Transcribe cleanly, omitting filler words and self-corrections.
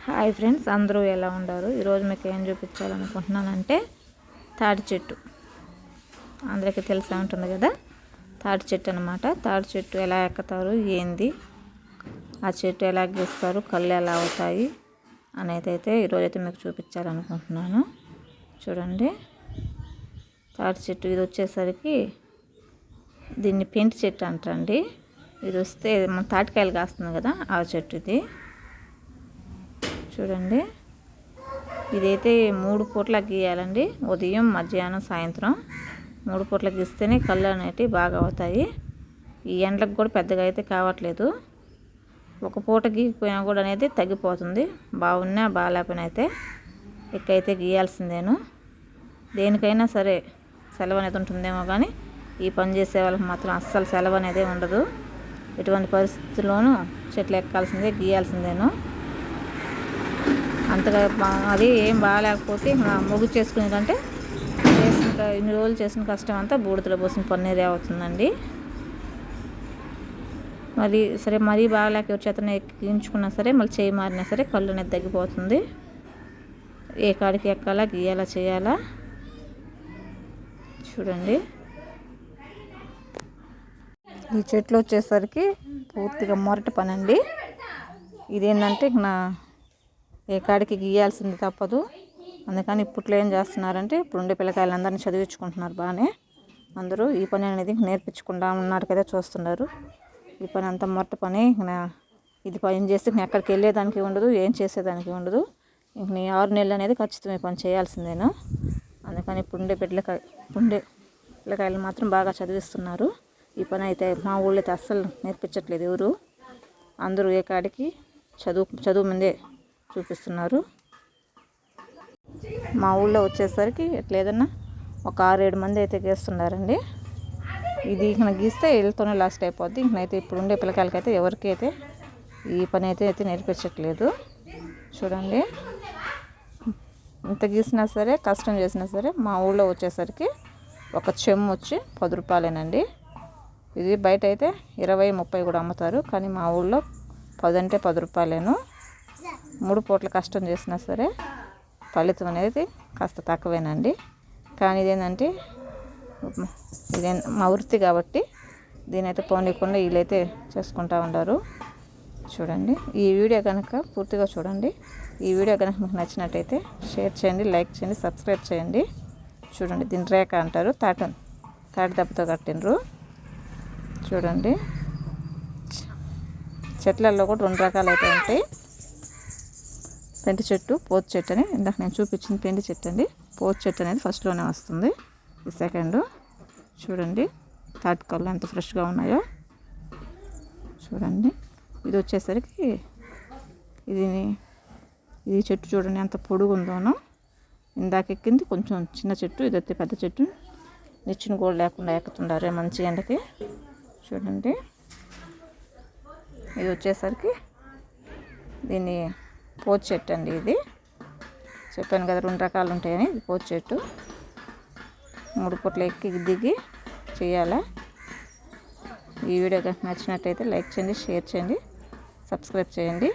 Hi friends, అందరూ ఎలా ఉన్నారు? ఈరోజు మీకు ఏం చూపించాలనుకుంటున్నానంటే తాటి చెట్టు. అందరికీ తెలిసే ఉంటుంది కదా, తాటి చెట్టు అనమాట. తాటి చెట్టు ఎలా ఎక్కుతారు, ఏంది, ఆ చెట్టు ఎలా గీస్తారు, కళ్ళు ఎలా అవుతాయి అనేది అయితే ఈరోజైతే మీకు చూపించాలనుకుంటున్నాను. చూడండి, తాటి చెట్టు ఇది వచ్చేసరికి దీన్ని పెంటి చెట్టు అంటారండి. ఇది వస్తే మన తాటికాయలు కాస్తుంది కదా, ఆ చెట్టు ఇది. చూడండి, ఇదైతే 3 పూట్ల గీయాలండి. ఉదయం, మధ్యాహ్నం, సాయంత్రం 3 పూట్ల గీస్తేనే కళ్ళు అనేటివి బాగా అవుతాయి. ఈ ఎండలకు కూడా పెద్దగా అయితే కావట్లేదు. ఒక పూట గీకిపోయినా కూడా అనేది తగ్గిపోతుంది. బాగున్నా బాగాలేకపోయినా అయితే ఇక్కడైతే గీయాల్సిందేను. దేనికైనా సరే సెలవు అనేది ఉంటుందేమో కానీ ఈ పని చేసే వాళ్ళకి మాత్రం అస్సలు సెలవు అనేది ఉండదు. ఎటువంటి పరిస్థితుల్లోనూ చెట్లు ఎక్కాల్సిందే, గీయాల్సిందేను. అంతగా అది ఏం బాగాలేకపోతే ముగ్గు చేసుకునే కంటే ఇన్ని రోజులు చేసిన కష్టం అంతా బూడిదలో పోసిన పన్నీరే అవుతుందండి. మరి సరే, మరీ బాగాలేక చేతనే ఎక్కించుకున్నా సరే మళ్ళీ చేయి మారినా సరే కళ్ళు అనేది తగ్గిపోతుంది. ఏ కాడికి ఎక్కాలా, గీయాలా, చేయాలా. చూడండి, ఈ చెట్లు వచ్చేసరికి పూర్తిగా మొరటి పని అండి. ఇదేంటంటే ఏ కాడికి గీయాల్సింది తప్పదు. అందుకని ఇప్పట్లో ఏం చేస్తున్నారంటే, ఇప్పుడు ఉండే పిల్లకాయలందరినీ చదివించుకుంటున్నారు బాగానే. అందరూ ఈ పని అనేది నేర్పించకుండా ఉన్నారు కదా, చూస్తున్నారు. ఈ పని అంతా మొట్ట పని. ఇది పని చేస్తే ఎక్కడికి వెళ్ళేదానికి ఉండదు, ఏం చేసేదానికి ఉండదు. ఇంక నీ 6 నెలలు అనేది ఖచ్చితంగా పని చేయాల్సిందేను. అందుకని ఇప్పుడు ఉండే పిల్లకాయలు మాత్రం బాగా చదివిస్తున్నారు. ఈ పని అయితే మా ఊళ్ళో అయితే అస్సలు నేర్పించట్లేదు ఎవరు. అందరూ ఏ కాడికి చదువు ముందే చూపిస్తున్నారు. మా ఊళ్ళో వచ్చేసరికి ఎట్లేదన్నా ఒక 6-7 మంది అయితే గీస్తున్నారండి. ఇది గీస్తే వీళ్ళతోనే లాస్ట్ అయిపోద్ది. ఇంకనైతే ఇప్పుడు ఉండే పిల్లకాయలకైతే ఎవరికైతే ఈ పని అయితే నేర్పించట్లేదు. చూడండి, ఇంత గీసినా సరే, కష్టం చేసినా సరే మా ఊళ్ళో వచ్చేసరికి ఒక చెమ్ము వచ్చి 10 రూపాయలేనండి. ఇది బయట అయితే 20-30 కూడా అమ్ముతారు. కానీ మా ఊళ్ళో 10 అంటే 10 రూపాయలేను. 3 పూట్ల కష్టం చేసినా సరే ఫలితం అనేది కాస్త తక్కువేనండి. కానీ ఇదేంటంటే మా వృత్తి కాబట్టి దీనైతే పోనీయకుండా వీళ్ళైతే చేసుకుంటూ ఉంటారు. చూడండి, ఈ వీడియో కనుక పూర్తిగా చూడండి. ఈ వీడియో కనుక మీకు నచ్చినట్టయితే షేర్ చేయండి, లైక్ చేయండి, సబ్స్క్రైబ్ చేయండి. చూడండి, దీని రేఖ అంటారు. తాటి దెబ్బతో కట్టినరు. చూడండి, చెట్లలో కూడా 2 రకాలు అయితే ఉంటాయి. పెంటి చెట్టు, పోతు చెట్టు అని. ఇందాక నేను చూపించింది పెంటి చెట్టు అండి. పోతు చెట్టు అనేది ఫస్ట్లోనే వస్తుంది, ఈ సెకండ్. చూడండి, తాటికల్లు ఎంత ఫ్రెష్గా ఉన్నాయో. చూడండి, ఇది వచ్చేసరికి ఇది చెట్టు చూడండి ఎంత పొడుగు ఉందోనో. ఇందాక ఎక్కింది కొంచెం చిన్న చెట్టు, ఇది వచ్చే పెద్ద చెట్టు. నిచ్చిన కూడా లేకుండా ఎక్కుతుండారు మంచి ఎండకి. చూడండి, ఇది వచ్చేసరికి దీన్ని పోతు చెట్టు అండి. ఇది చెప్పాను కదా 2 రకాలు ఉంటాయని. ఇది పోతు చెట్టు. 3 పూట్ల ఎక్కి దిగి చేయాలా. ఈ వీడియో కనుక నచ్చినట్టయితే లైక్ చేయండి, షేర్ చేయండి, సబ్స్క్రైబ్ చేయండి.